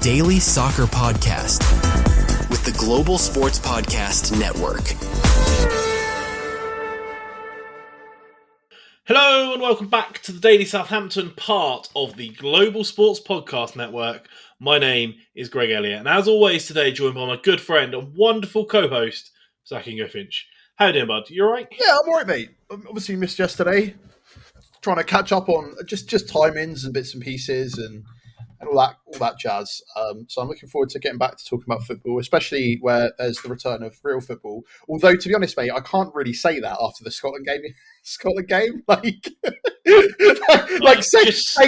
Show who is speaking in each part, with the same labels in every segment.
Speaker 1: daily soccer podcast with the Global Sports Podcast Network.
Speaker 2: Hello and welcome back to the Daily Southampton, part of the Global Sports Podcast Network. My name is Greg Elliott, and as always today joined by my good friend and wonderful co-host, Zach Finch. How you doing, bud? You alright?
Speaker 3: Yeah, I'm alright, mate. Obviously missed yesterday. Trying to catch up on just timings and bits and pieces and all that jazz. So I'm looking forward to getting back to talking about football, especially where there's the return of real football. Although, to be honest, mate, I can't really say that after the Scotland game. Saying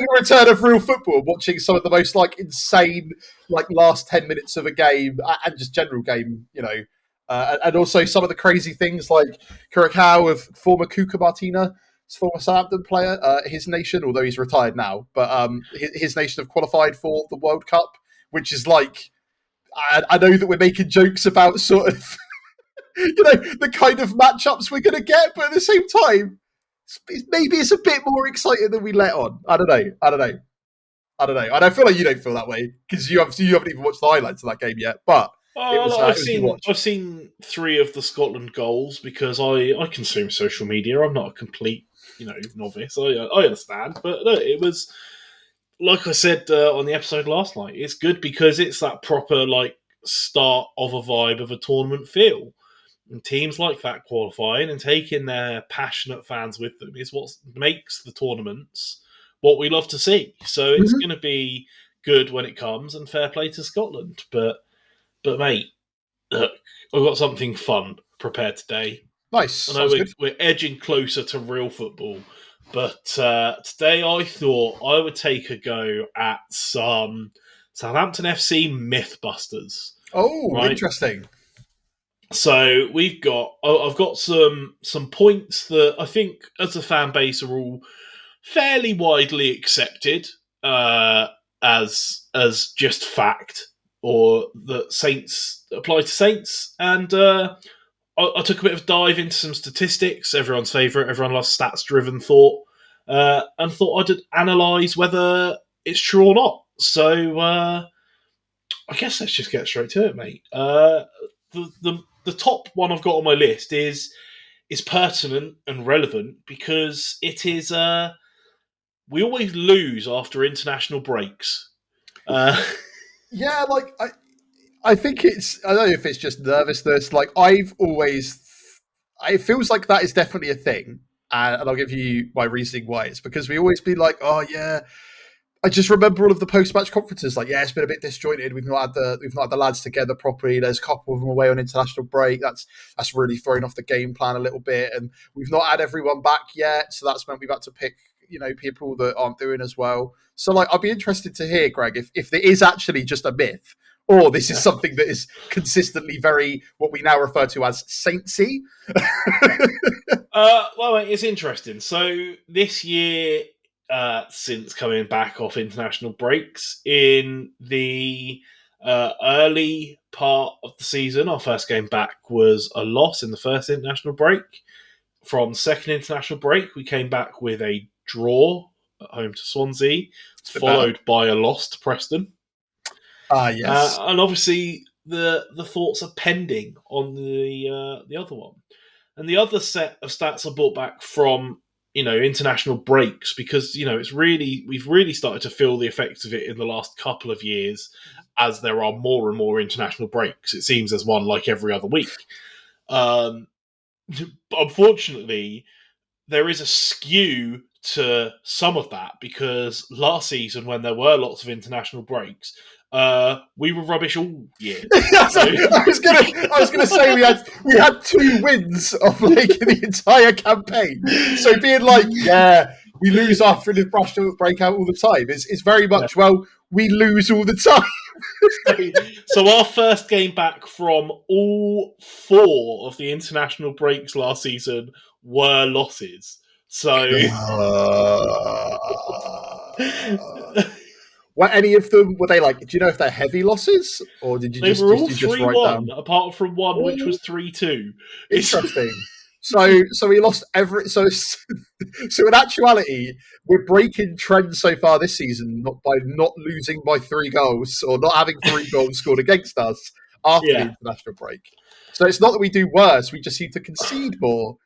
Speaker 3: a return of real football, watching some of the most insane last 10 minutes of a game and just general game, and also some of the crazy things like Kuka of former Kuka Martina. Former Southampton player, his nation, although he's retired now, but his nation have qualified for the World Cup, which is I know that we're making jokes about sort of, the kind of matchups we're going to get, but at the same time, maybe it's a bit more exciting than we let on. I don't know. And I feel like you don't feel that way because you haven't even watched the highlights of that game yet, but.
Speaker 2: I've seen 3 of the Scotland goals because I consume social media. I'm not a complete, novice. I understand, but look, it was like I said on the episode last night. It's good because it's that proper start of a vibe of a tournament feel, and teams like that qualifying and taking their passionate fans with them is what makes the tournaments what we love to see. So it's going to be good when it comes, and fair play to Scotland, but mate, look, I've got something fun prepared today.
Speaker 3: Nice.
Speaker 2: I know we're edging closer to real football, but today I thought I would take a go at some Southampton FC Mythbusters.
Speaker 3: Oh,
Speaker 2: right?
Speaker 3: Interesting.
Speaker 2: So I've got some points that I think as a fan base are all fairly widely accepted as just fact, or that Saints apply to Saints. And I took a bit of a dive into some statistics, everyone's favourite, everyone loves stats-driven thought, and thought I'd analyse whether it's true or not. So I guess let's just get straight to it, mate. The top one I've got on my list is pertinent and relevant because it is we always lose after international breaks.
Speaker 3: Yeah, I think I don't know if it's just nervousness. It feels like that is definitely a thing. And I'll give you my reasoning why. It's because we always be like, oh yeah. I just remember all of the post-match conferences. It's been a bit disjointed. We've not had the lads together properly. There's a couple of them away on international break. That's really thrown off the game plan a little bit. And we've not had everyone back yet. So that's meant we've had to pick, people that aren't doing as well. So I'll be interested to hear, Greg, if there is actually just a myth, or this is something that is consistently very, what we now refer to as saintsy.
Speaker 2: Well, it's interesting. So this year, since coming back off international breaks, in the early part of the season, our first game back was a loss in the first international break. From the second international break, we came back with a draw at home to Swansea, followed by a loss to Preston.
Speaker 3: Yes.
Speaker 2: And obviously the thoughts are pending on the other one. And the other set of stats are brought back from, international breaks because, we've really started to feel the effects of it in the last couple of years as there are more and more international breaks. It seems there's one every other week. Unfortunately, there is a skew to some of that because last season, when there were lots of international breaks, we were rubbish all year.
Speaker 3: I was gonna say we had 2 wins of the entire campaign. So being we lose after an international breakout all the time. It's very much we lose all the time.
Speaker 2: So our first game back from all 4 of the international breaks last season were losses. So
Speaker 3: were any of them, were they do you know if they're heavy losses, or did you
Speaker 2: they
Speaker 3: just
Speaker 2: were all
Speaker 3: just write
Speaker 2: 3-1,
Speaker 3: down?
Speaker 2: apart from one which was 3-2.
Speaker 3: Interesting. So we lost every. So in actuality, we're breaking trends so far this season by not losing by 3 goals or not having 3 goals scored against us after the
Speaker 2: Yeah,
Speaker 3: international break. So it's not that we do worse; we just seem to concede more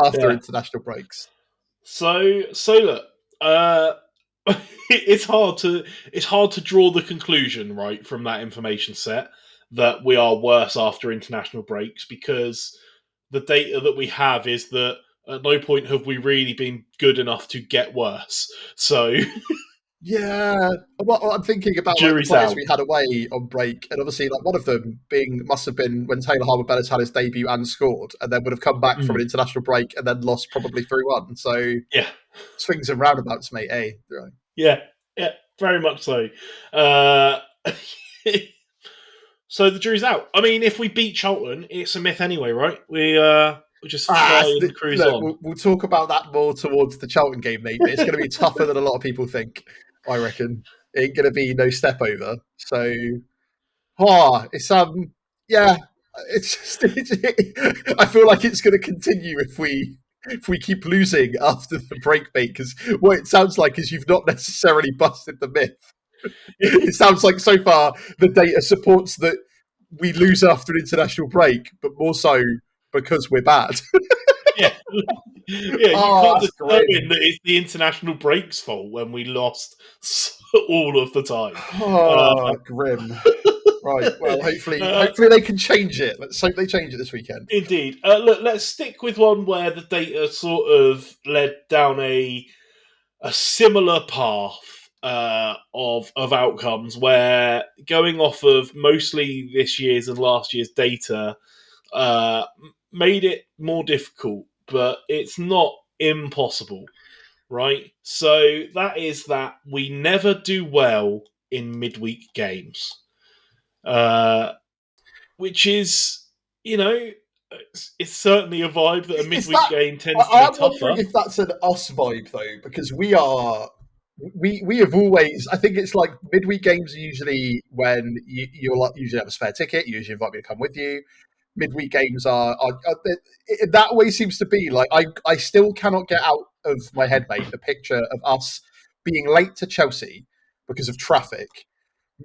Speaker 3: after
Speaker 2: yeah.
Speaker 3: international breaks.
Speaker 2: So look, it's hard to draw the conclusion right from that information set that we are worse after international breaks because the data that we have is that at no point have we really been good enough to get worse. So
Speaker 3: Yeah, well, I'm thinking about like the
Speaker 2: jury's
Speaker 3: players
Speaker 2: out.
Speaker 3: we had away on break, and obviously like one of them must have been when Taylor Harwood-Bellis had his debut and scored, and then would have come back from an international break and then lost probably 3-1. So
Speaker 2: Yeah,
Speaker 3: swings and roundabouts, mate. Eh? Right.
Speaker 2: yeah, yeah, very much so. Uh, so the jury's out. I mean, if we beat Charlton, it's a myth anyway, right? We just fly and cruise
Speaker 3: Look,
Speaker 2: on.
Speaker 3: we'll talk about that more towards the Charlton game, mate. But it's going to be tougher than a lot of people think. I reckon it ain't going to be no step over. So, it's yeah, I feel like it's going to continue if we keep losing after the break, mate. Because what it sounds like is you've not necessarily busted the myth. It sounds like so far the data supports that we lose after an international break, but more so because we're bad.
Speaker 2: Yeah, yeah. You
Speaker 3: Oh,
Speaker 2: can't
Speaker 3: that's
Speaker 2: determine
Speaker 3: grim.
Speaker 2: that it's the international break's fault when we lost all of the time.
Speaker 3: Oh, grim. Right. Well,
Speaker 2: Uh,
Speaker 3: hopefully they can change it. Let's hope they change it this weekend.
Speaker 2: Indeed. Look, let's stick with one where the data sort of led down a similar path of outcomes, where going off of mostly this year's and last year's data uh, made it more difficult, but it's not impossible, right? So that is that we never do well in midweek games, uh, which is, you know, it's certainly a vibe that a
Speaker 3: Is
Speaker 2: midweek
Speaker 3: that?
Speaker 2: game tends to
Speaker 3: I
Speaker 2: be
Speaker 3: am wondering
Speaker 2: tougher.
Speaker 3: if that's an us vibe though, because we have always. I think it's like midweek games are usually when you'll usually have a spare ticket. You usually invite me to come with you. Midweek games that always seems to be like I still cannot get out of my head, mate, the picture of us being late to Chelsea because of traffic,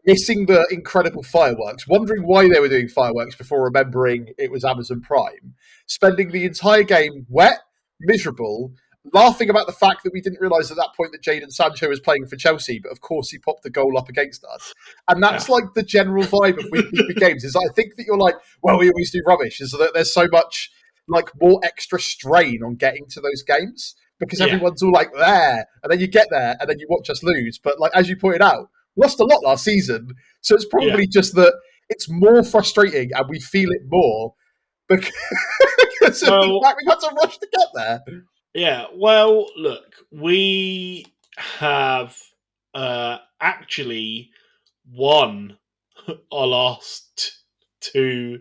Speaker 3: missing the incredible fireworks, wondering why they were doing fireworks before remembering it was Amazon Prime, spending the entire game wet, miserable, laughing about the fact that we didn't realise at that point that Jadon Sancho was playing for Chelsea, but of course he popped the goal up against us. And
Speaker 2: Yeah,
Speaker 3: that's like the general vibe of weekly games. Is I think that you're like, well, we always do rubbish. Is that there's so much like more extra strain on getting to those games because
Speaker 2: yeah,
Speaker 3: everyone's all like there, and then you get there, and then you watch us lose. But like as you pointed out, lost a lot last season, so it's
Speaker 2: yeah.
Speaker 3: probably just that it's more frustrating and we feel it more because, because of the
Speaker 2: Well,
Speaker 3: fact we've had to rush to get there.
Speaker 2: yeah. Well, look, we have actually won our last two,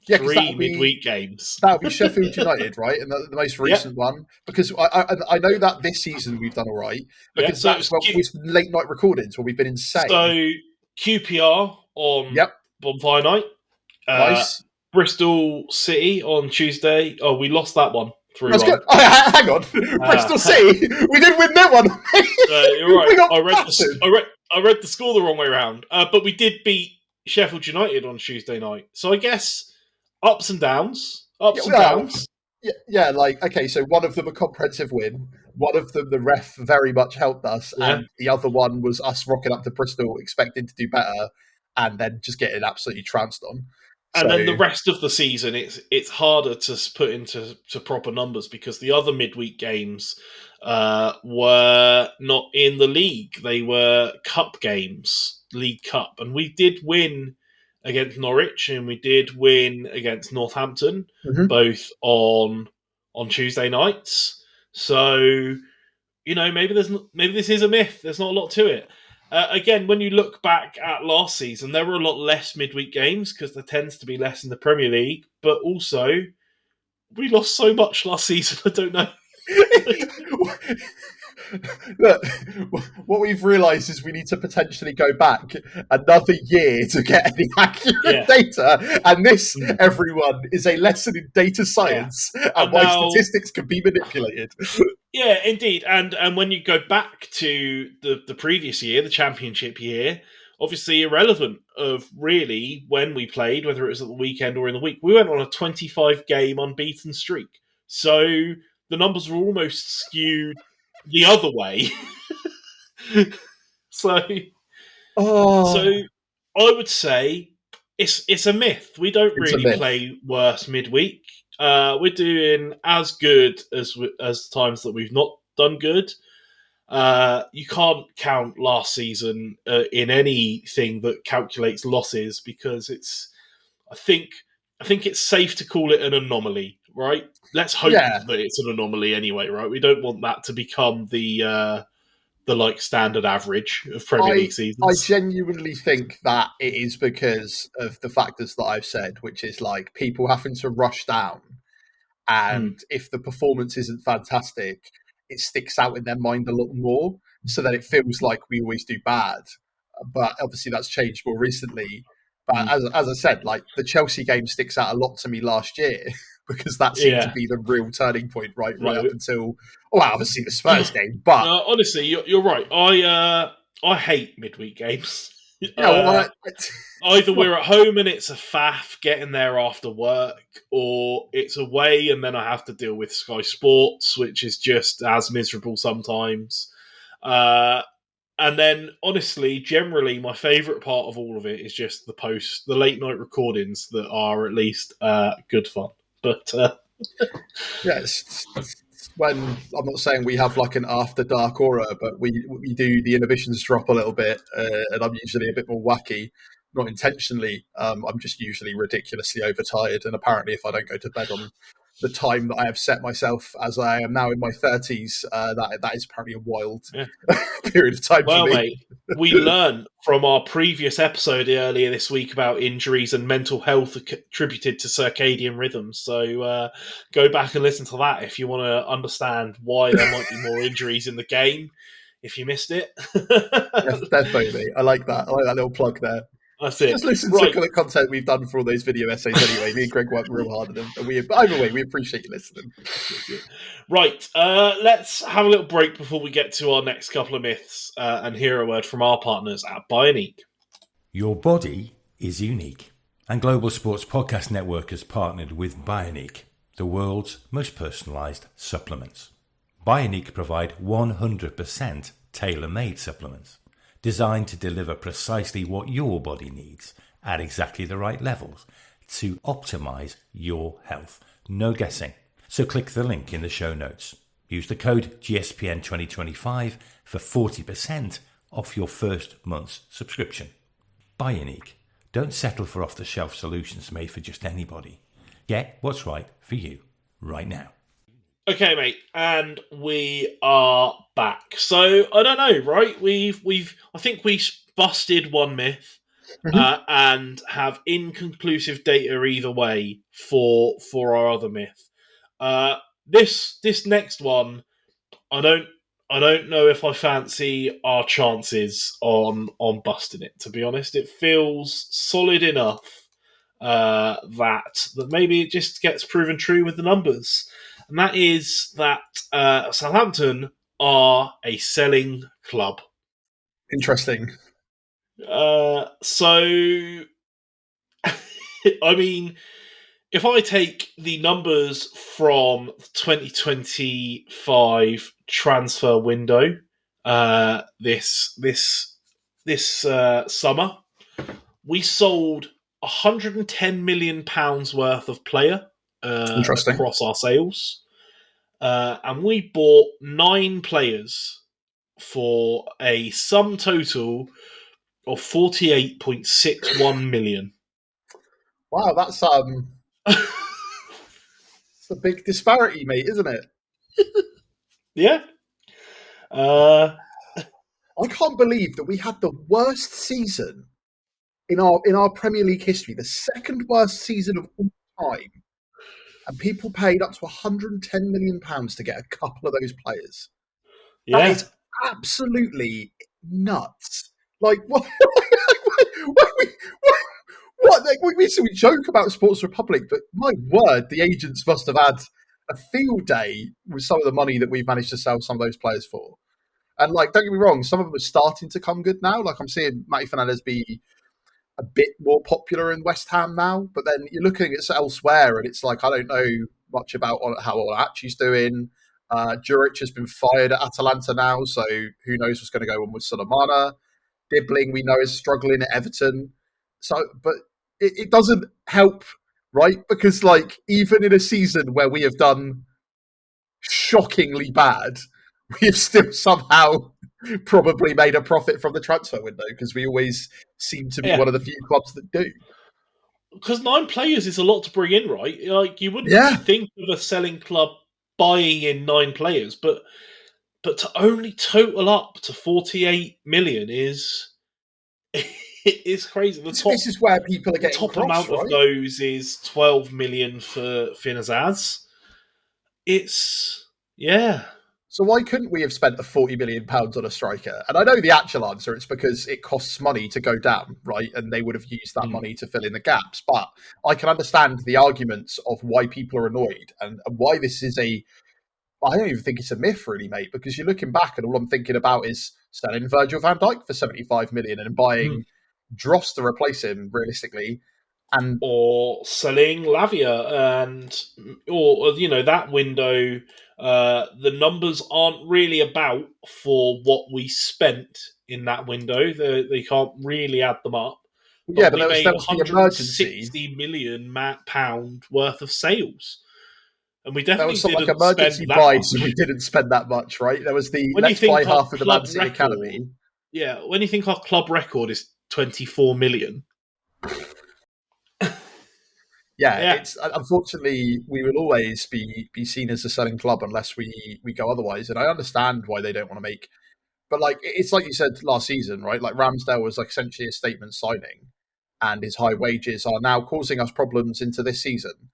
Speaker 3: Yeah, because
Speaker 2: three midweek games.
Speaker 3: that would be Sheffield United, right, and the most
Speaker 2: Yep.
Speaker 3: recent one. Because I know that this season we've done all right
Speaker 2: Yeah.
Speaker 3: because
Speaker 2: So
Speaker 3: that's when we've late night recordings where we've been insane.
Speaker 2: so QPR on
Speaker 3: Yep,
Speaker 2: Bonfire Night, uh,
Speaker 3: nice.
Speaker 2: Bristol City on Tuesday. Oh, we lost that one
Speaker 3: That's good.
Speaker 2: 3-1.
Speaker 3: Oh, hang on, Bristol City. We didn't win that one.
Speaker 2: You're right.
Speaker 3: We got
Speaker 2: I read
Speaker 3: battered.
Speaker 2: I read the score the wrong way around. But we did beat Sheffield United on Tuesday night. So I guess ups and downs.
Speaker 3: Yeah,
Speaker 2: Ups and
Speaker 3: well,
Speaker 2: downs.
Speaker 3: yeah, like okay, so one of them a comprehensive win, one of them the ref very much helped us,
Speaker 2: Yeah.
Speaker 3: and the other one was us rocking up to Bristol expecting to do better, and then just getting absolutely trounced on.
Speaker 2: And
Speaker 3: So
Speaker 2: then the rest of the season, it's harder to put into proper numbers because the other midweek games were not in the league; they were cup games, League Cup, and we did win against Norwich and we did win against Northampton,
Speaker 3: mhm.
Speaker 2: both on Tuesday nights. So maybe maybe this is a myth. There's not a lot to it. Again, when you look back at last season, there were a lot less midweek games because there tends to be less in the Premier League. But also, we lost so much last season. I don't know.
Speaker 3: Look, what we've realised is we need to potentially go back another year to get any accurate data. And this, everyone, is a lesson in data science and why statistics can be manipulated.
Speaker 2: Yeah, indeed. And when you go back to the previous year, the championship year, obviously irrelevant of really when we played, whether it was at the weekend or in the week, we went on a 25-game unbeaten streak. So the numbers were almost skewed the other way. So I would say it's a myth. We don't really play worse midweek. We're doing as good as times that we've not done good. You can't count last season in anything that calculates losses because I think it's safe to call it an anomaly, right? Let's hope that it's an anomaly anyway, right? We don't want that to become the like standard average of Premier League seasons.
Speaker 3: I genuinely think that it is because of the factors that I've said, which is like people having to rush down, and if the performance isn't fantastic, it sticks out in their mind a lot more, so that it feels like we always do bad. But obviously that's changed more recently. But as I said, like the Chelsea game sticks out a lot to me last year because that seemed to be the real turning point, right up until obviously the Spurs game. But
Speaker 2: honestly, you're right. I hate midweek games. Either we're at home and it's a faff getting there after work, or it's away and then I have to deal with Sky Sports, which is just as miserable sometimes. And then, honestly, generally, my favourite part of all of it is just the late night recordings that are at least good fun. But
Speaker 3: it's when I'm not saying we have like an after dark aura, but we do the inhibitions drop a little bit, and I'm usually a bit more wacky, not intentionally. I'm just usually ridiculously overtired, and apparently, if I don't go to bed on the time that I have set myself, as I am now in my 30s, that is apparently a wild period of time for me.
Speaker 2: Mate, we learned from our previous episode earlier this week about injuries and mental health attributed to circadian rhythms. So go back and listen to that if you want to understand why there might be more injuries in the game, if you missed it.
Speaker 3: Definitely. I like that. I like that little plug there.
Speaker 2: That's it.
Speaker 3: Just listen to the content we've done for all those video essays anyway. Me and Greg work real hard at them. But either way, we appreciate you listening.
Speaker 2: Right. Let's have a little break before we get to our next couple of myths and hear a word from our partners at Bionique.
Speaker 4: Your body is unique. And Global Sports Podcast Network has partnered with Bionique, the world's most personalised supplements. Bionique provide 100% tailor-made supplements, designed to deliver precisely what your body needs at exactly the right levels to optimize your health. No guessing. So click the link in the show notes. Use the code GSPN2025 for 40% off your first month's subscription. Bionique. Don't settle for off-the-shelf solutions made for just anybody. Get what's right for you right now.
Speaker 2: Okay, mate, and we are back. So I don't know, right? I think we busted one myth and have inconclusive data either way for our other myth. This next one, I don't know if I fancy our chances on busting it. To be honest, it feels solid enough that maybe it just gets proven true with the numbers. And that is that Southampton are a selling club.
Speaker 3: Interesting.
Speaker 2: So, I mean, if I take the numbers from 2025 transfer window, this summer, we sold £110 million worth of player across our sales. And we bought 9 players for a sum total of 48.61 million.
Speaker 3: Wow, that's it's a big disparity, mate, isn't it?
Speaker 2: Yeah.
Speaker 3: I can't believe that we had the worst season in our Premier League history, the second worst season of all time. And people paid up to £110 million to get a couple of those players.
Speaker 2: Yeah.
Speaker 3: That is absolutely nuts. Like, what? What? Like, we joke about Sports Republic, but my word, the agents must have had a field day with some of the money that we've managed to sell some of those players for. And like, don't get me wrong, some of them are starting to come good now. Like, I'm seeing Matty Fernandez be a bit more popular in West Ham now, but then you're looking at elsewhere, and it's like I don't know much about how Olachi's doing. Juric has been fired at Atalanta now, so who knows what's going to go on with Sulemana. Dibbling, we know, is struggling at Everton. So, but it doesn't help, right? Because like even in a season where we have done shockingly bad, we have still somehow probably made a profit from the transfer window because we always seem to be
Speaker 2: Yeah.
Speaker 3: one of the few clubs that do.
Speaker 2: Because 9 players is a lot to bring in, right? Like you wouldn't
Speaker 3: Yeah.
Speaker 2: think of a selling club buying in 9 players, but to only total up to 48 million is it's crazy.
Speaker 3: This is where people are
Speaker 2: The
Speaker 3: getting
Speaker 2: top
Speaker 3: cross,
Speaker 2: amount
Speaker 3: right?
Speaker 2: of those is 12 million for Finazaz. It's yeah.
Speaker 3: So why couldn't we have spent the £40 million on a striker? And I know the actual answer, it's because it costs money to go down, right? And they would have used that money to fill in the gaps. But I can understand the arguments of why people are annoyed and why this is I don't even think it's a myth, really, mate, because you're looking back and all I'm thinking about is selling Virgil van Dijk for 75 million and buying Dross to replace him, realistically. And
Speaker 2: or selling Lavia or that window. The numbers aren't really about for what we spent in that window. They can't really add them up.
Speaker 3: yeah, but
Speaker 2: We
Speaker 3: there
Speaker 2: made
Speaker 3: was the emergency.
Speaker 2: £160 million pound worth of sales, and we
Speaker 3: There
Speaker 2: definitely
Speaker 3: was some like
Speaker 2: didn't spend
Speaker 3: emergency
Speaker 2: that
Speaker 3: buys
Speaker 2: much.
Speaker 3: and we didn't spend that much, right? There was the
Speaker 2: When you
Speaker 3: let's buy
Speaker 2: think our
Speaker 3: half of the Man
Speaker 2: club
Speaker 3: City
Speaker 2: record,
Speaker 3: Academy.
Speaker 2: when you think our club record is 24 million.
Speaker 3: Yeah,
Speaker 2: Yeah.
Speaker 3: it's unfortunately we will always be seen as a selling club unless we go otherwise. And I understand why they don't want to make, but like it's like you said last season, right? Like Ramsdale was like essentially a statement signing, and his high wages are now causing us problems into this season.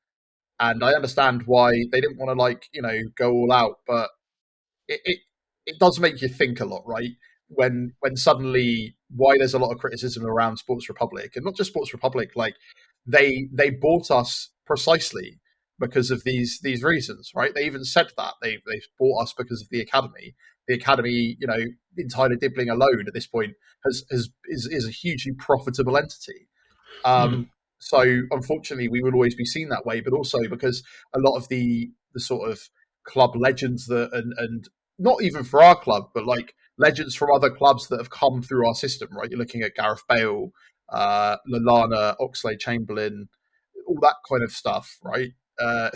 Speaker 3: And I understand why they didn't want to go all out, but it does make you think a lot, right? When suddenly why there's a lot of criticism around Sports Republic, and not just Sports Republic, like they bought us precisely because of these reasons, right? They even said that they bought us because of the academy. The academy, entirely Dibbling alone at this point is a hugely profitable entity. So unfortunately, we will always be seen that way, but also because a lot of the sort of club legends that and not even for our club, but like legends from other clubs that have come through our system, right? You're looking at Gareth Bale, Lallana, Oxlade-Chamberlain, all that kind of stuff, right?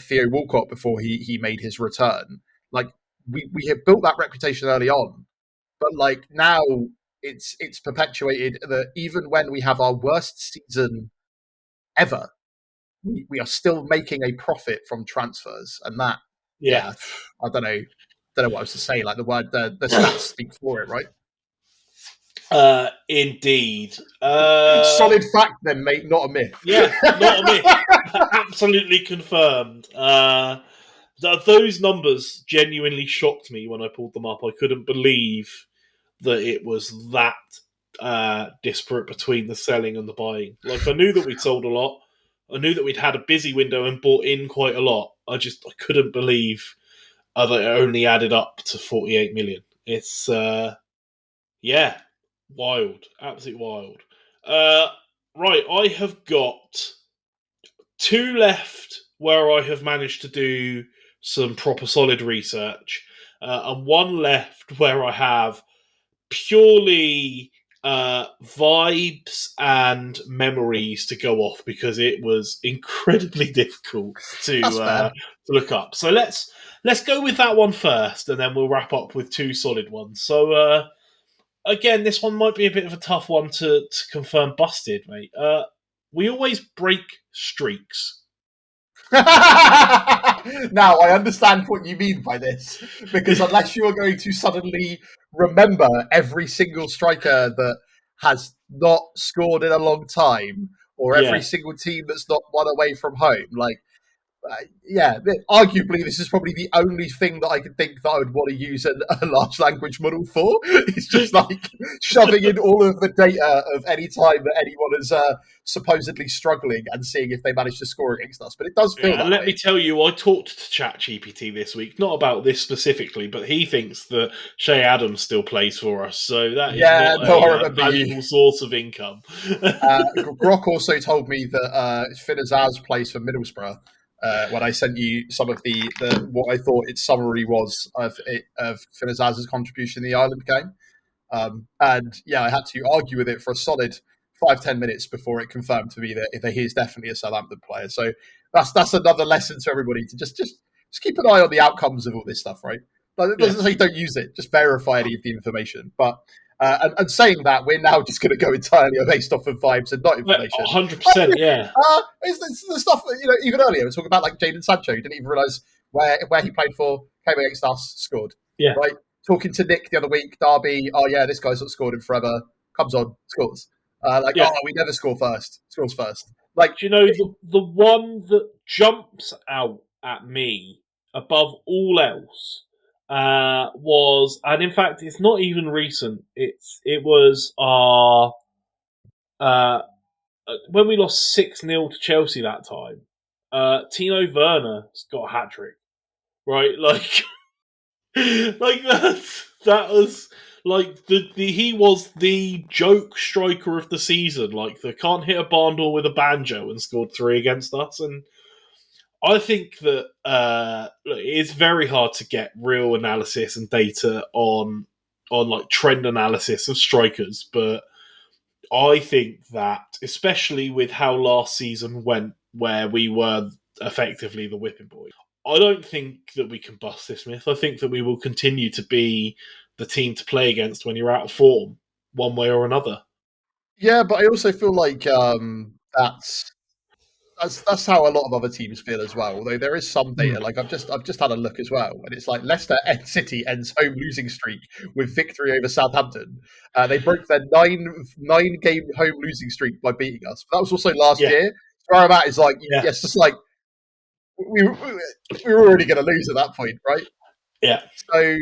Speaker 3: Theo Walcott before he made his return. Like we have built that reputation early on, but like now it's perpetuated that even when we have our worst season ever, we are still making a profit from transfers, and that,
Speaker 2: Yeah.
Speaker 3: I don't know what else to say. Like the stats speak for it, right?
Speaker 2: Indeed.
Speaker 3: Solid fact, then, mate, not a myth.
Speaker 2: Yeah, not a myth. Absolutely confirmed. Those numbers genuinely shocked me when I pulled them up. I couldn't believe that it was that disparate between the selling and the buying. Like, I knew that we'd sold a lot. I knew that we'd had a busy window and bought in quite a lot. I couldn't believe that it only added up to 48 million. It's, wild. Absolutely wild. Right, I have got 2 left where I have managed to do some proper solid research, and 1 left where I have purely vibes and memories to go off because it was incredibly difficult to look up. So let's go with that one first, and then we'll wrap up with 2 solid ones. So again, this one might be a bit of a tough one to confirm busted, mate. We always break streaks.
Speaker 3: Now, I understand what you mean by this, because unless you are going to suddenly remember every single striker that has not scored in a long time, or every single team that's not won away from home, like arguably this is probably the only thing that I could think that I would want to use a large language model for. It's just like shoving in all of the data of any time that anyone is supposedly struggling and seeing if they manage to score against us. But it does feel
Speaker 2: and
Speaker 3: that
Speaker 2: let
Speaker 3: way.
Speaker 2: me tell you, I talked to ChatGPT this week, not about this specifically, but he thinks that Shay Adams still plays for us, so that is
Speaker 3: Yeah,
Speaker 2: not
Speaker 3: no, I
Speaker 2: a
Speaker 3: remember you.
Speaker 2: valuable source of income.
Speaker 3: Grok also told me that Finn Azaz plays for Middlesbrough. When I sent you some of the what I thought its summary was of Finn Azaz's contribution in the Ireland game, and yeah, I had to argue with it for a solid 5-10 minutes before it confirmed to me that he is definitely a Southampton player. So that's another lesson to everybody to just keep an eye on the outcomes of all this stuff, right? Like, it doesn't say don't use it, just verify any of the information. But and saying that, we're now just going to go entirely based off of vibes and not information.
Speaker 2: 100%, yeah.
Speaker 3: It's the stuff that, even earlier we were talking about, like Jadon Sancho. Didn't even realise where he played for, came against us, scored.
Speaker 2: Yeah.
Speaker 3: Right. Talking to Nick the other week, Derby. Oh yeah, this guy's not scored in forever. Comes on, scores. We never score first. Scores first. Like,
Speaker 2: do you know the one that jumps out at me above all else was, and in fact, it's not even recent. It was our when we lost 6-0 to Chelsea that time. Tino Werner's got a hat trick, right? Like, like that was like he was the joke striker of the season. Like, the can't hit a barn door with a banjo and scored 3 against us. And I think that look, it's very hard to get real analysis and data on like trend analysis of strikers, but I think that, especially with how last season went, where we were effectively the whipping boy, I don't think that we can bust this myth. I think that we will continue to be the team to play against when you're out of form, one way or another.
Speaker 3: yeah, but I also feel like that's how a lot of other teams feel as well. Although there is some data, like I've just had a look as well, and it's like Leicester City ends home losing streak with victory over Southampton. They broke their nine game home losing streak by beating us. But that was also last year. So where I'm at is like, yes, just like we were already going to lose at that point, right?
Speaker 2: Yeah.
Speaker 3: So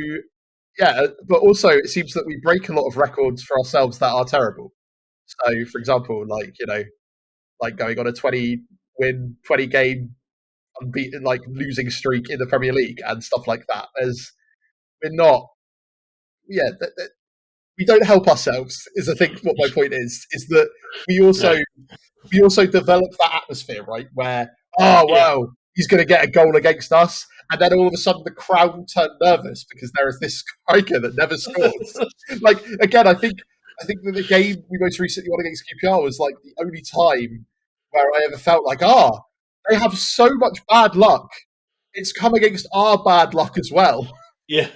Speaker 3: yeah, but also it seems that we break a lot of records for ourselves that are terrible. So, for example, like going on a 20-win, 20-game unbeaten, like losing streak in the Premier League and stuff like that. We're not, yeah, we don't help ourselves. Is I think what my point is that we also develop that atmosphere, right? Where he's going to get a goal against us, and then all of a sudden the crowd will turn nervous because there is this striker that never scores. Like, again, I think that the game we most recently won against QPR was like the only time where I ever felt like, they have so much bad luck. It's come against our bad luck as well.
Speaker 2: Yeah.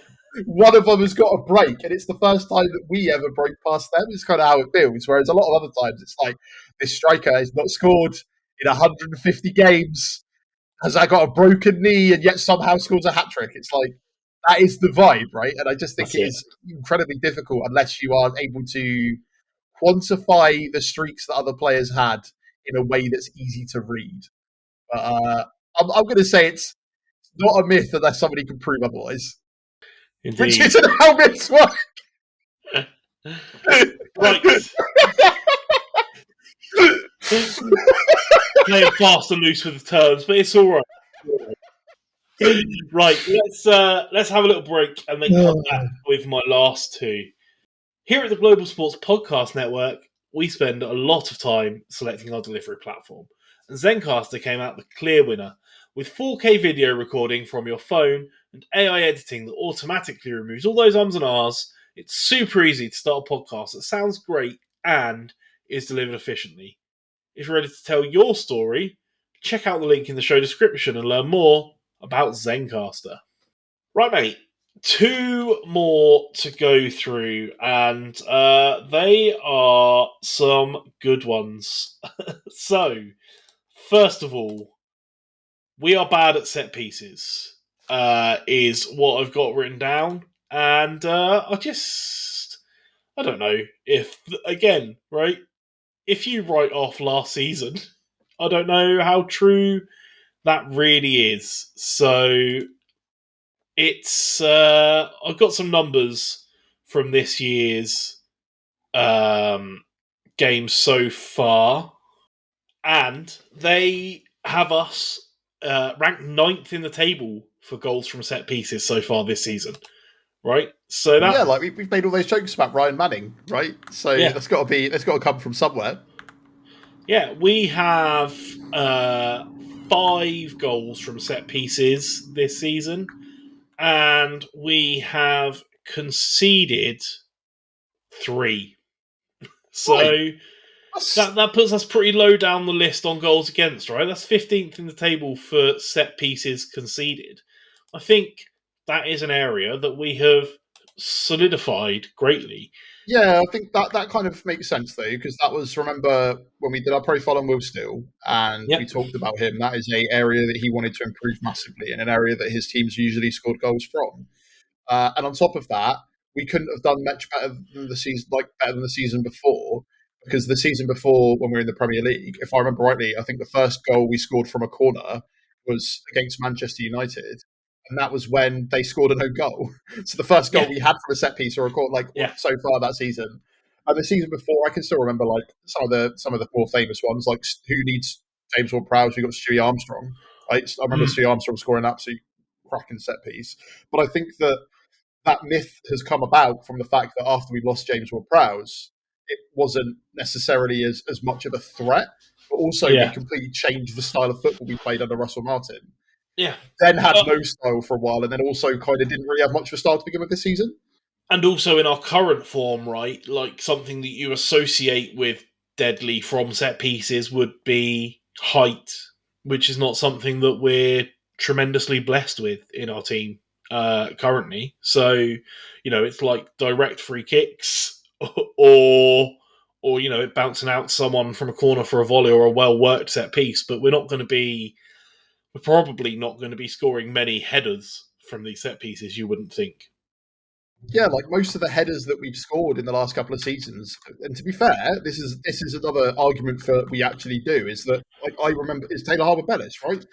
Speaker 3: One of them has got a break, and it's the first time that we ever break past them. It's kind of how it feels. Whereas a lot of other times, it's like this striker has not scored in 150 games. Has I got a broken knee and yet somehow scores a hat trick? It's like that is the vibe, right? And I just think it is incredibly difficult unless you are able to quantify the streaks that other players had in a way that's easy to read. But I'm going to say it's not a myth unless somebody can prove otherwise.
Speaker 2: Indeed.
Speaker 3: Which isn't how myths work.
Speaker 2: Right. Playing fast and loose with the terms, but it's all right. Right, let's have a little break and then come back with my last 2. Here at the Global Sports Podcast Network, we spend a lot of time selecting our delivery platform, and Zencaster came out the clear winner with 4K video recording from your phone and AI editing that automatically removes all those ums and ahs. It's super easy to start a podcast that sounds great and is delivered efficiently. If you're ready to tell your story, check out the link in the show description and learn more about Zencaster. Right, mate. 2 more to go through, and they are some good ones. So, first of all, we are bad at set pieces, is what I've got written down. And I don't know if, again, right, if you write off last season, I don't know how true That really is. So it's I've got some numbers from this year's games so far, and they have us ranked 9th in the table for goals from set pieces so far this season. Right, so that
Speaker 3: Yeah, like we've made all those jokes about Ryan Manning, right? So
Speaker 2: Yeah.
Speaker 3: that's got to come from somewhere.
Speaker 2: Yeah, we have 5 goals from set pieces this season, and we have conceded 3. So
Speaker 3: Right. That's,
Speaker 2: that puts us pretty low down the list on goals against, right? That's 15th in the table for set pieces conceded. I think that is an area that we have solidified greatly.
Speaker 3: yeah, I think that kind of makes sense though, because that was, remember when we did our profile on Will Steele and we
Speaker 2: Yep.
Speaker 3: talked about him, that is a area that he wanted to improve massively and an area that his teams usually scored goals from. And on top of that, we couldn't have done much better than the season before, because the season before, when we were in the Premier League, if I remember rightly, I think the first goal we scored from a corner was against Manchester United, and that was when they scored an own goal. So the first goal
Speaker 2: Yeah.
Speaker 3: we had from a set piece or a corner,
Speaker 2: Yeah.
Speaker 3: so far that season. And the season before, I can still remember like some of the more famous ones, like who needs James Ward-Prowse? We got Stewie Armstrong. Right? I remember Stewie Armstrong scoring an absolute cracking set piece. But I think that myth has come about from the fact that after we lost James Ward-Prowse, it wasn't necessarily as much of a threat, but also we
Speaker 2: Yeah.
Speaker 3: completely changed the style of football we played under Russell Martin.
Speaker 2: Yeah.
Speaker 3: Then had no style for a while, and then also kind of didn't really have much of a style to begin with this season.
Speaker 2: And also in our current form, right, like something that you associate with deadly from set pieces would be height, which is not something that we're tremendously blessed with in our team currently. So, it's like direct free kicks or it bouncing out someone from a corner for a volley or a well worked set piece, but we're probably not going to be scoring many headers from these set pieces, you wouldn't think.
Speaker 3: Yeah, like most of the headers that we've scored in the last couple of seasons, and to be fair, this is another argument for we actually do, is that like I remember it's Taylor Harbour-Bellis, right?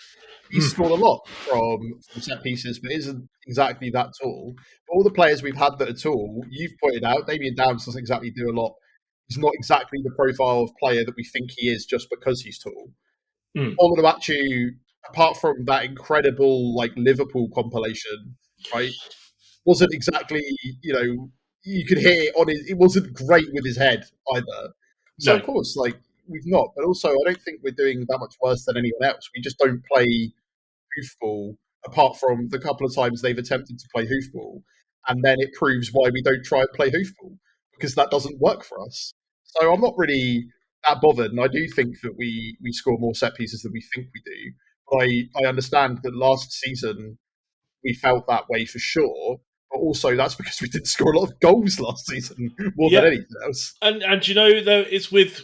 Speaker 3: He scored a lot from set pieces, but isn't exactly that tall. But all the players we've had that are tall, you've pointed out, Damien Downs doesn't exactly do a lot. He's not exactly the profile of player that we think he is just because he's tall.
Speaker 2: Mm.
Speaker 3: Onuachu, apart from that incredible like Liverpool compilation, right, wasn't exactly, you could hear on his, it wasn't great with his head either. So
Speaker 2: No.
Speaker 3: of course, like we've not, but also I don't think we're doing that much worse than anyone else. We just don't play hoofball, apart from the couple of times they've attempted to play hoofball, and then it proves why we don't try and play hoofball, because that doesn't work for us. So I'm not really that bothered, and I do think that we score more set pieces than we think we do. But I understand that last season we felt that way for sure, but also that's because we didn't score a lot of goals last season more than anything else.
Speaker 2: And though it's with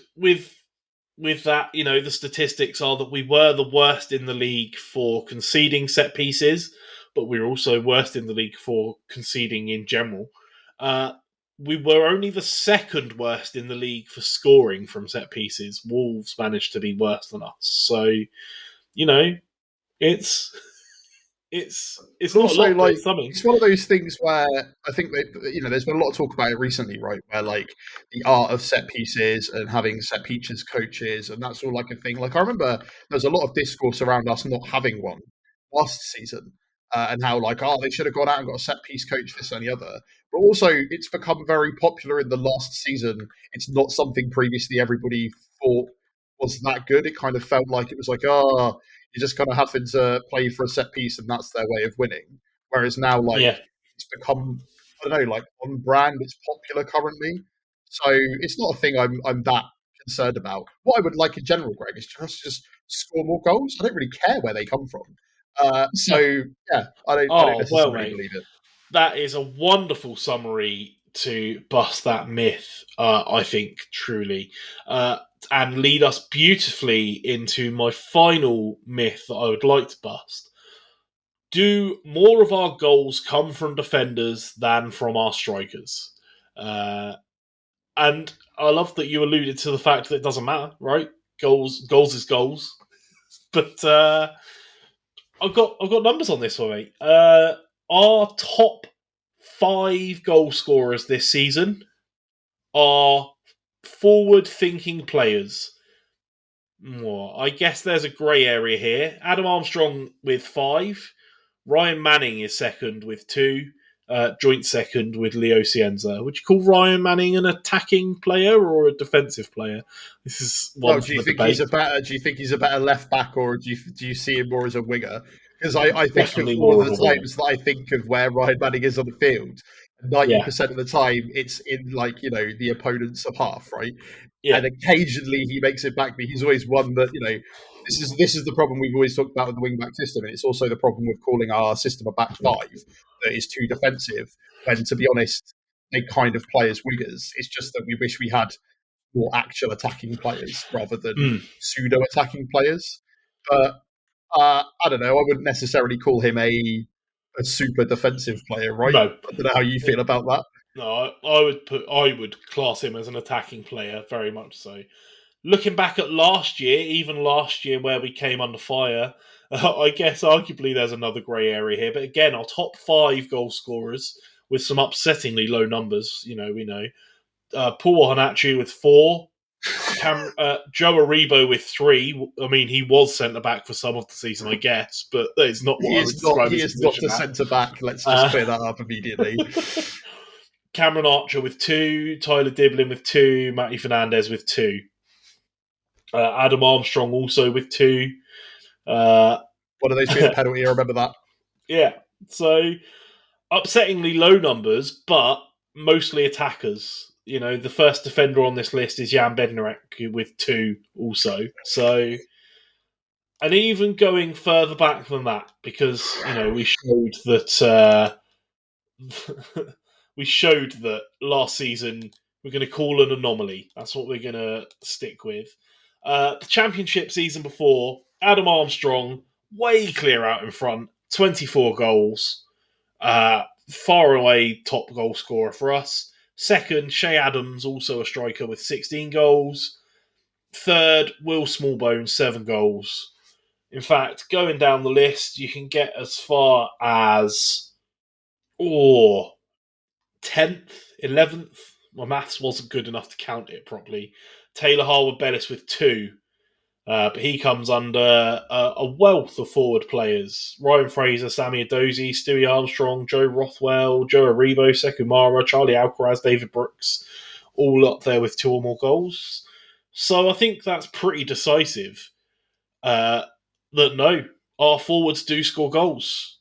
Speaker 2: that, the statistics are that we were the worst in the league for conceding set pieces, but we were also worst in the league for conceding in general. We were only the second worst in the league for scoring from set pieces. Wolves managed to be worse than us. So, it's it's not
Speaker 3: Also,
Speaker 2: a lot, but
Speaker 3: like
Speaker 2: it's something.
Speaker 3: it's one of those things where I think that there's been a lot of talk about it recently, right? Where like the art of set pieces and having set pieces coaches, and that's all like a thing. Like I remember there's a lot of discourse around us not having one last season, and how like they should have gone out and got a set piece coach, this and the other. But also, it's become very popular in the last season. It's not something previously everybody thought was that good. It kind of felt like it was like, you're just kind of having to play for a set piece and that's their way of winning. Whereas now, like,
Speaker 2: Yeah.
Speaker 3: it's become, I don't know, like on brand, it's popular currently. So it's not a thing I'm that concerned about. What I would like in general, Greg, is just score more goals. I don't really care where they come from. Yeah, I don't
Speaker 2: Oh, well,
Speaker 3: necessarily
Speaker 2: mate.
Speaker 3: believe it.
Speaker 2: That is a wonderful summary to bust that myth, I think, truly. And lead us beautifully into my final myth that I would like to bust. Do more of our goals come from defenders than from our strikers? And I love that you alluded to the fact that it doesn't matter, right? Goals is goals. But I've got numbers on this one, mate. Our top 5 goal scorers this season are forward-thinking players. I guess there's a grey area here. Adam Armstrong with 5. Ryan Manning is second with 2. Joint second with Leo Cienza. Would you call Ryan Manning an attacking player or a defensive player? This is one
Speaker 3: No,
Speaker 2: for
Speaker 3: do you
Speaker 2: the
Speaker 3: think
Speaker 2: debate.
Speaker 3: he's a better? Do you think he's a better left back, or do you see him more as a winger? Because I think of
Speaker 2: Definitely
Speaker 3: all
Speaker 2: more
Speaker 3: of
Speaker 2: of
Speaker 3: the
Speaker 2: a winger.
Speaker 3: times that I think of where Ryan Manning is on the field,
Speaker 2: Yeah,
Speaker 3: 90% of the time it's in the opponent's half, right?
Speaker 2: yeah.
Speaker 3: And occasionally he makes it back, but he's always one that this is the problem we've always talked about with the wing back system, and it's also the problem with calling our system a back 5 that is too defensive. When to be honest, they kind of play as wingers. It's just that we wish we had more actual attacking players rather than
Speaker 2: Mm,
Speaker 3: pseudo attacking players. But I don't know. I wouldn't necessarily call him a super defensive player, right?
Speaker 2: no,
Speaker 3: I don't know how you feel about that.
Speaker 2: no. I would class him as an attacking player, very much so. Looking back at last year, even last year where we came under fire, I guess arguably there's another grey area here. But again, our top 5 goal scorers with some upsettingly low numbers. We know Paul Ohaнаchi with 4. Joe Aribo with 3. I mean, he was centre back for some of the season, I guess, but that is not
Speaker 3: He
Speaker 2: what I would
Speaker 3: is not.
Speaker 2: describe
Speaker 3: He
Speaker 2: his
Speaker 3: is not
Speaker 2: position
Speaker 3: the
Speaker 2: at.
Speaker 3: centre back. Let's just
Speaker 2: Uh,
Speaker 3: clear that up immediately.
Speaker 2: Cameron Archer with 2, Tyler Diblin with 2, Matty Fernandez with 2, Adam Armstrong also with 2.
Speaker 3: One of those being a penalty. I remember that.
Speaker 2: Yeah, so upsettingly low numbers, but mostly attackers. The first defender on this list is Jan Bednarek with 2 also. So, and even going further back than that, because we showed that we showed that last season we're going to call an anomaly. That's what we're going to stick with. The championship season before, Adam Armstrong way clear out in front, 24 goals. Far away top goal scorer for us. Second, Shay Adams, also a striker with 16 goals. Third, Will Smallbone, 7 goals. In fact, going down the list, you can get as far as 10th, 11th. My maths wasn't good enough to count it properly. Taylor Harwood-Bellis with 2. But he comes under a wealth of forward players. Ryan Fraser, Sammy Adozie, Stewie Armstrong, Joe Rothwell, Joe Aribo, Sekou Mara, Charlie Alcaraz, David Brooks, all up there with 2 or more goals. So I think that's pretty decisive. That no, our forwards do score goals.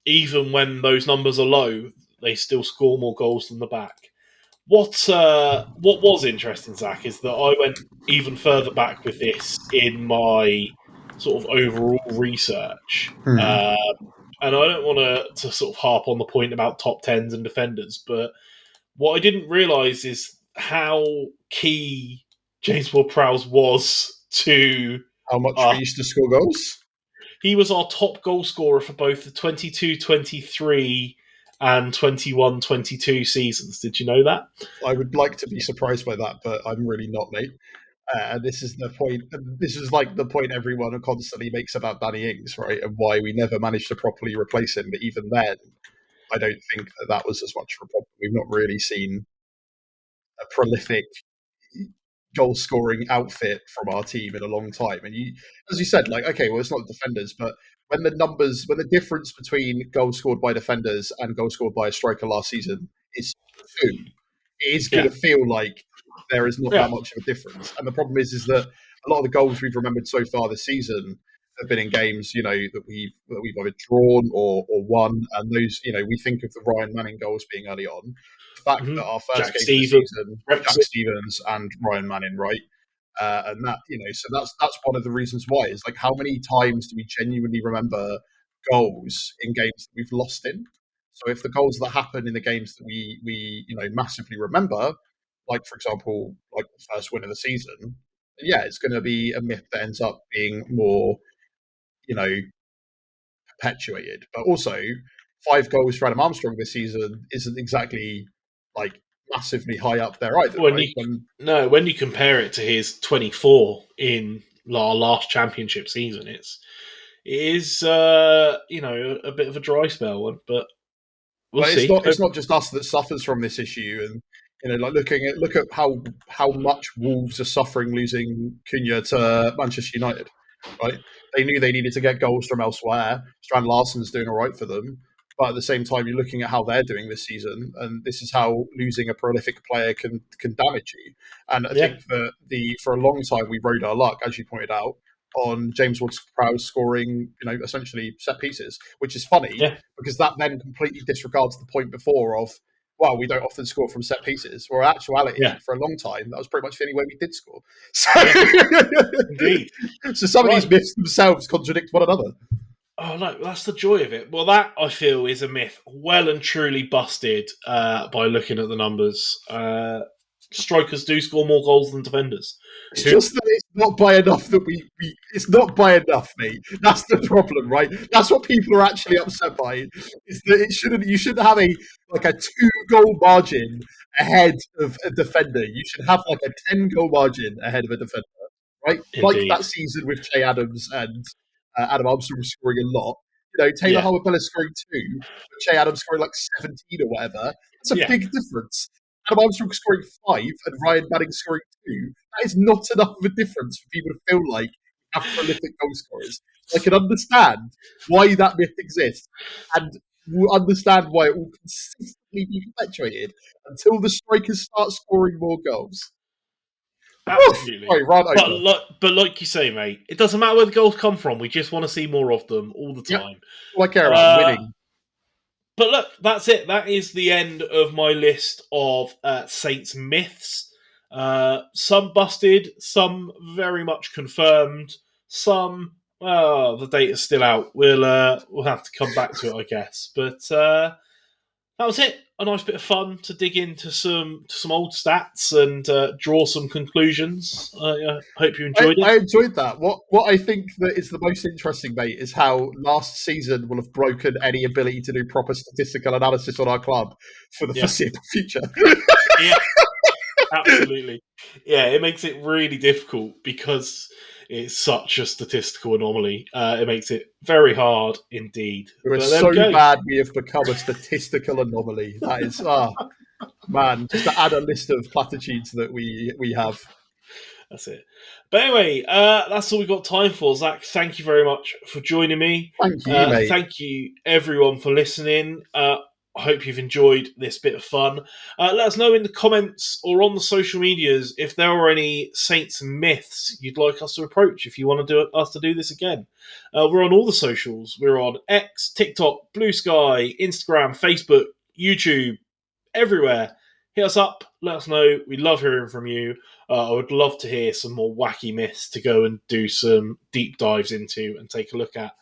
Speaker 2: Even when those numbers are low, they still score more goals than the back. What was interesting, Zach, is that I went even further back with this in my sort of overall research. And I don't want to sort of harp on the point about top tens and defenders, but what I didn't realise is how key James Ward-Prowse was to
Speaker 3: How much we
Speaker 2: us.
Speaker 3: used to score goals?
Speaker 2: He was our top goal scorer for both the 22-23 and 21-22 seasons. Did you know that?
Speaker 3: I would like to be surprised by that, but I'm really not, mate. And this is the point. This is like the point everyone constantly makes about Danny Ings, right? And why we never managed to properly replace him. But even then, I don't think that was as much of a problem. We've not really seen a prolific goal scoring outfit from our team in a long time. And as you said, okay, well, it's not the defenders, but when the difference between goals scored by defenders and goals scored by a striker last season is 2, it is going to feel like there is not that much of a difference. And the problem is that a lot of the goals we've remembered so far this season have been in games, that we've either drawn or won. And those, we think of the Ryan Manning goals being early on. The fact that our first
Speaker 2: Jack
Speaker 3: game
Speaker 2: Stevens,
Speaker 3: of the season,
Speaker 2: Brexit.
Speaker 3: Jack Stevens and Ryan Manning, right? And that, so that's one of the reasons why is how many times do we genuinely remember goals in games that we've lost in? So if the goals that happen in the games that we massively remember, for example, the first win of the season, yeah, it's going to be a myth that ends up being more, perpetuated. But also, 5 goals for Adam Armstrong this season isn't exactly massively high up there either.
Speaker 2: When
Speaker 3: right?
Speaker 2: when you compare it to his 24 in our last championship season, is, a bit of a dry spell, but we'll see.
Speaker 3: It's not just us that suffers from this issue, and look at how much Wolves are suffering losing Cunha to Manchester United. Right, they knew they needed to get goals from elsewhere. Strand Larsen's doing all right for them, but at the same time, you're looking at how they're doing this season, and this is how losing a prolific player can damage you. And I think that for a long time we rode our luck, as you pointed out, on James Ward-Prowse scoring, essentially set pieces, which is funny because that then completely disregards the point before of, well, we don't often score from set pieces. Where in actuality, for a long time, that was pretty much the only way we did score. So,
Speaker 2: indeed.
Speaker 3: So some of these myths themselves contradict one another.
Speaker 2: Oh no, that's the joy of it. Well, that I feel is a myth well and truly busted by looking at the numbers. Strikers do score more goals than defenders.
Speaker 3: It's just that it's not by enough that it's not by enough, mate. That's the problem, right? That's what people are actually upset by. Is that you shouldn't have a 2-goal margin ahead of a defender. You should have a 10-goal margin ahead of a defender, right? Indeed. Like that season with Che Adams and Adam Armstrong scoring a lot. Taylor Howard-Bellis scoring 2, but Che Adams scoring 17 or whatever. That's a big difference. Adam Armstrong scoring 5 and Ryan Manning scoring 2. That is not enough of a difference for people to feel like we have prolific goal scorers. So I can understand why that myth exists, and will understand why it will consistently be perpetuated until the strikers start scoring more goals.
Speaker 2: Absolutely. But like you say, mate, it doesn't matter where the goals come from. We just want to see more of them all the time.
Speaker 3: All I care about winning.
Speaker 2: But look, that's it. That is the end of my list of Saints myths. Some busted, some very much confirmed, some the data's still out. We'll have to come back to it, I guess. But that was it. A nice bit of fun to dig into some old stats and draw some conclusions. I hope you enjoyed it.
Speaker 3: I enjoyed that. What I think that is the most interesting, mate, is how last season will have broken any ability to do proper statistical analysis on our club for the foreseeable future.
Speaker 2: Yeah, absolutely. Yeah, it makes it really difficult because it's such a statistical anomaly. It makes it very hard indeed.
Speaker 3: We're so bad we have become a statistical anomaly. That is, man, just to add a list of platitudes that we have.
Speaker 2: That's it. But anyway, that's all we've got time for. Zach, thank you very much for joining me.
Speaker 3: Thank you, mate.
Speaker 2: Thank you, everyone, for listening. I hope you've enjoyed this bit of fun. Let us know in the comments or on the social medias if there are any Saints myths you'd like us to approach, if you want to do this again. We're on all the socials. We're on X, TikTok, Blue Sky, Instagram, Facebook, YouTube, everywhere. Hit us up. Let us know. We love hearing from you. I would love to hear some more wacky myths to go and do some deep dives into and take a look at.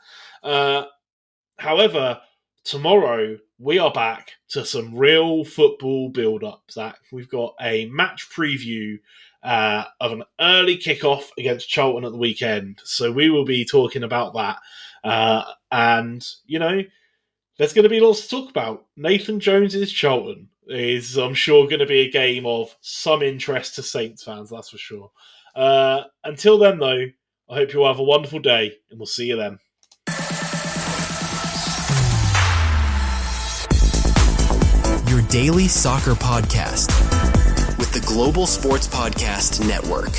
Speaker 2: However, tomorrow we are back to some real football build-up, Zach. We've got a match preview of an early kickoff against Charlton at the weekend. So we will be talking about that. And, there's going to be lots to talk about. Nathan Jones's Charlton is, I'm sure, going to be a game of some interest to Saints fans, that's for sure. Until then, though, I hope you'll have a wonderful day, and we'll see you then.
Speaker 1: Your daily soccer podcast with the Global Sports Podcast Network.